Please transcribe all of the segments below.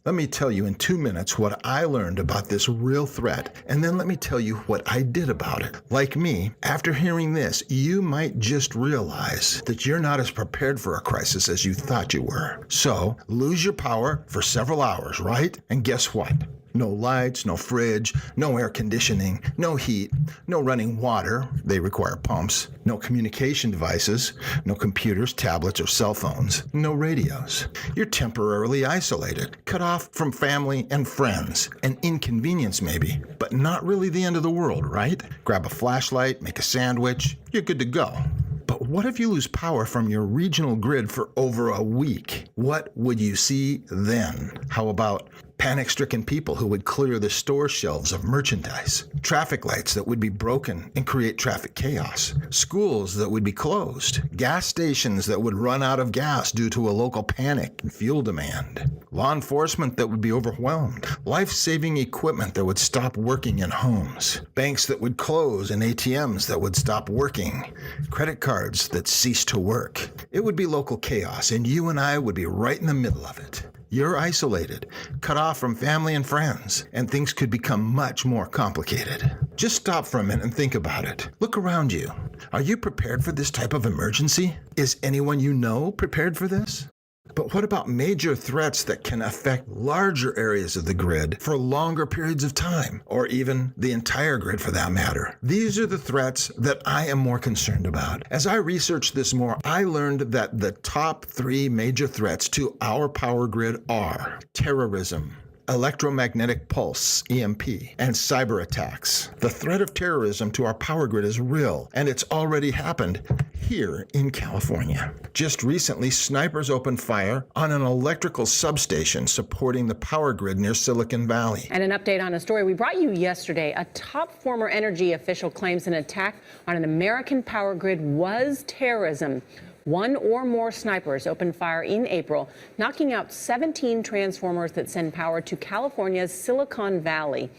Let me tell you in 2 minutes what I learned about this real threat, and then let me tell you what I did about it. Like me, after hearing this, you might just realize that you're not as prepared for a crisis as you thought you were. So, lose your power for several hours, right? And guess what? No lights, no fridge, no air conditioning, no heat, no running water, they require pumps, no communication devices, no computers, tablets, or cell phones, no radios. You're temporarily isolated, cut off from family and friends. An inconvenience maybe, but not really the end of the world, right? Grab a flashlight, make a sandwich, you're good to go. But what if you lose power from your regional grid for over a week? What would you see then? How about panic-stricken people who would clear the store shelves of merchandise, traffic lights that would be broken and create traffic chaos, schools that would be closed, gas stations that would run out of gas due to a local panic and fuel demand, law enforcement that would be overwhelmed, life-saving equipment that would stop working in homes, banks that would close and ATMs that would stop working, credit cards that cease to work. It would be local chaos, and you and I would be right in the middle of it. You're isolated, cut off from family and friends, and things could become much more complicated. Just stop for a minute and think about it. Look around you. Are you prepared for this type of emergency? Is anyone you know prepared for this? But what about major threats that can affect larger areas of the grid for longer periods of time, or even the entire grid for that matter? These are the threats that I am more concerned about. As I researched this more, I learned that the top 3 major threats to our power grid are terrorism, electromagnetic pulse, EMP, and cyber attacks. The threat of terrorism to our power grid is real, and it's already happened here in California. Just recently, snipers opened fire on an electrical substation supporting the power grid near Silicon Valley. And an update on a story we brought you yesterday. A top former energy official claims an attack on an American power grid was terrorism. 1 or more snipers opened fire in April, knocking out 17 transformers that send power to California's Silicon Valley.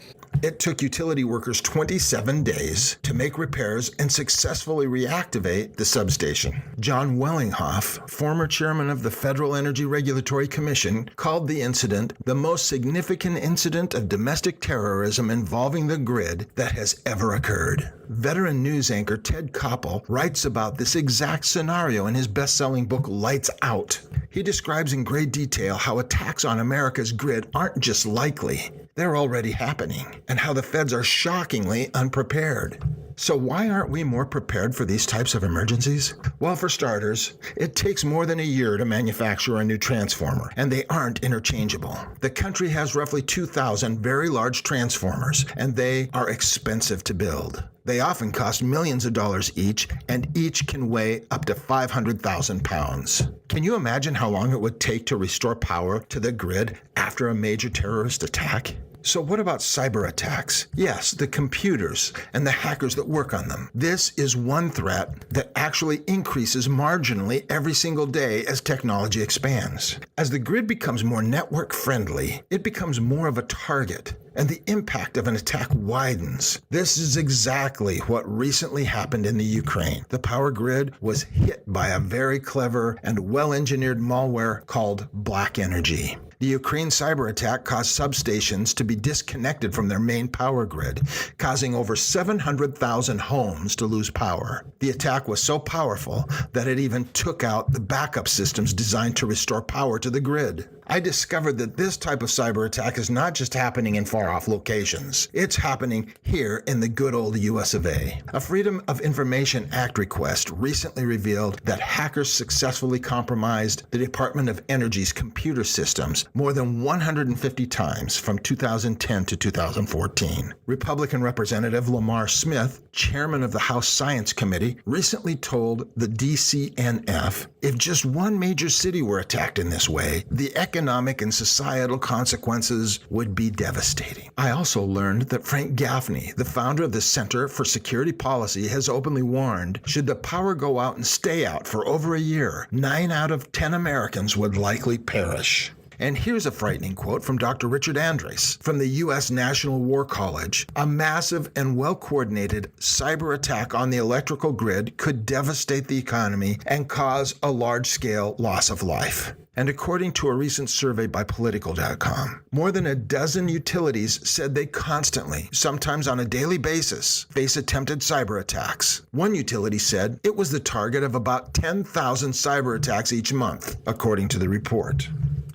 It took utility workers 27 days to make repairs and successfully reactivate the substation. John Wellinghoff, former chairman of the Federal Energy Regulatory Commission, called the incident the most significant incident of domestic terrorism involving the grid that has ever occurred. Veteran news anchor Ted Koppel writes about this exact scenario in his best-selling book Lights Out. He describes in great detail how attacks on America's grid aren't just likely, they're already happening, and how the feds are shockingly unprepared. So why aren't we more prepared for these types of emergencies? Well, for starters, it takes more than a year to manufacture a new transformer, and they aren't interchangeable. The country has roughly 2,000 very large transformers, and they are expensive to build. They often cost millions of dollars each, and each can weigh up to 500,000 pounds. Can you imagine how long it would take to restore power to the grid after a major terrorist attack? So what about cyber attacks? Yes, the computers and the hackers that work on them. This is one threat that actually increases marginally every single day as technology expands. As the grid becomes more network friendly, it becomes more of a target, and the impact of an attack widens. This is exactly what recently happened in the Ukraine. The power grid was hit by a very clever and well-engineered malware called Black Energy. The Ukraine cyber attack caused substations to be disconnected from their main power grid, causing over 700,000 homes to lose power. The attack was so powerful that it even took out the backup systems designed to restore power to the grid. I discovered that this type of cyber attack is not just happening in far-off locations. It's happening here in the good old US of A. A Freedom of Information Act request recently revealed that hackers successfully compromised the Department of Energy's computer systems more than 150 times from 2010 to 2014. Republican Representative Lamar Smith, chairman of the House Science Committee, recently told the DCNF if just one major city were attacked in this way, the economic and societal consequences would be devastating. I also learned that Frank Gaffney, the founder of the Center for Security Policy, has openly warned should the power go out and stay out for over a year, 9 out of 10 Americans would likely perish. And here's a frightening quote from Dr. Richard Andres from the U.S. National War College. A massive and well-coordinated cyber attack on the electrical grid could devastate the economy and cause a large-scale loss of life. And according to a recent survey by Political.com, more than a dozen utilities said they constantly, sometimes on a daily basis, face attempted cyber attacks. One utility said it was the target of about 10,000 cyber attacks each month, according to the report.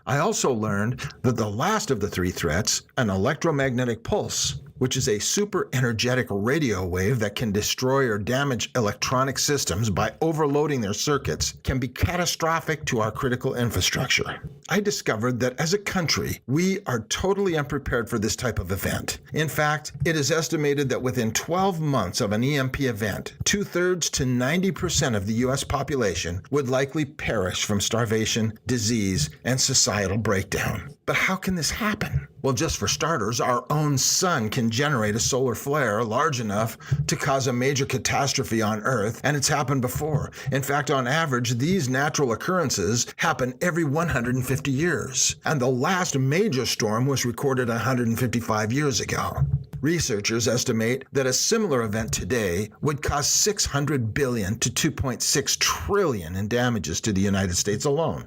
I also learned that the last of the three threats, an electromagnetic pulse, which is a super energetic radio wave that can destroy or damage electronic systems by overloading their circuits, can be catastrophic to our critical infrastructure. I discovered that as a country, we are totally unprepared for this type of event. In fact, it is estimated that within 12 months of an EMP event, 2/3 to 90% of the U.S. population would likely perish from starvation, disease, and societal breakdown. But how can this happen? Well, just for starters, our own sun can generate a solar flare large enough to cause a major catastrophe on Earth, and it's happened before. In fact, on average, these natural occurrences happen every 150 years, and the last major storm was recorded 155 years ago. Researchers estimate that a similar event today would cause $600 billion to $2.6 trillion in damages to the United States alone.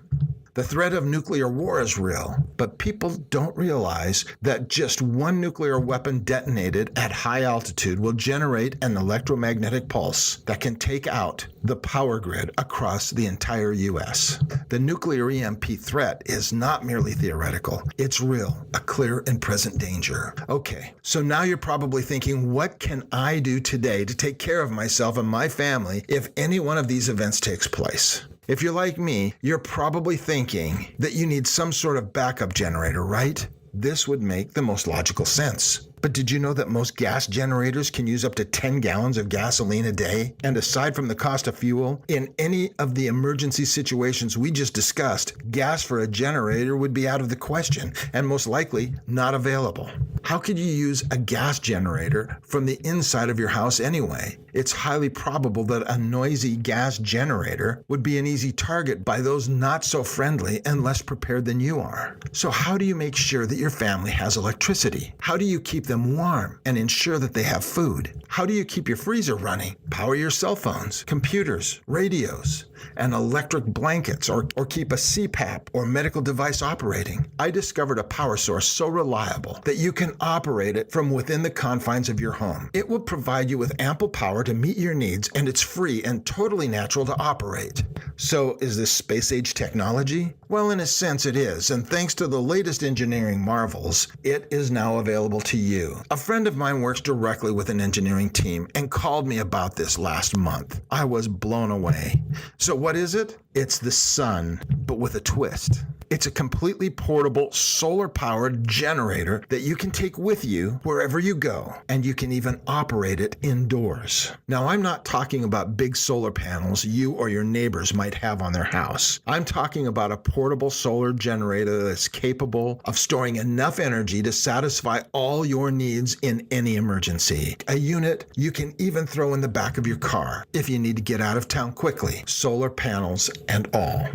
The threat of nuclear war is real, but people don't realize that just one nuclear weapon detonated at high altitude will generate an electromagnetic pulse that can take out the power grid across the entire U.S. The nuclear EMP threat is not merely theoretical. It's real, a clear and present danger. Okay, so now you're probably thinking, what can I do today to take care of myself and my family if any one of these events takes place? If you're like me, you're probably thinking that you need some sort of backup generator, right? This would make the most logical sense. But did you know that most gas generators can use up to 10 gallons of gasoline a day? And aside from the cost of fuel, in any of the emergency situations we just discussed, gas for a generator would be out of the question and most likely not available. How could you use a gas generator from the inside of your house anyway? It's highly probable that a noisy gas generator would be an easy target by those not so friendly and less prepared than you are. So how do you make sure that your family has electricity? How do you keep them warm and ensure that they have food? How do you keep your freezer running, power your cell phones, computers, radios, and electric blankets, or keep a CPAP or medical device operating? I discovered a power source so reliable that you can operate it from within the confines of your home. It will provide you with ample power to meet your needs, and it's free and totally natural to operate. So is this space-age technology? Well, in a sense it is, and thanks to the latest engineering marvels, it is now available to you. A friend of mine works directly with an engineering team and called me about this last month. I was blown away. So what is it? It's the sun, but with a twist. It's a completely portable, solar-powered generator that you can take with you wherever you go, and you can even operate it indoors. Now, I'm not talking about big solar panels you or your neighbors might have on their house. I'm talking about a portable solar generator that's capable of storing enough energy to satisfy all your needs in any emergency. A unit you can even throw in the back of your car if you need to get out of town quickly, solar panels and all.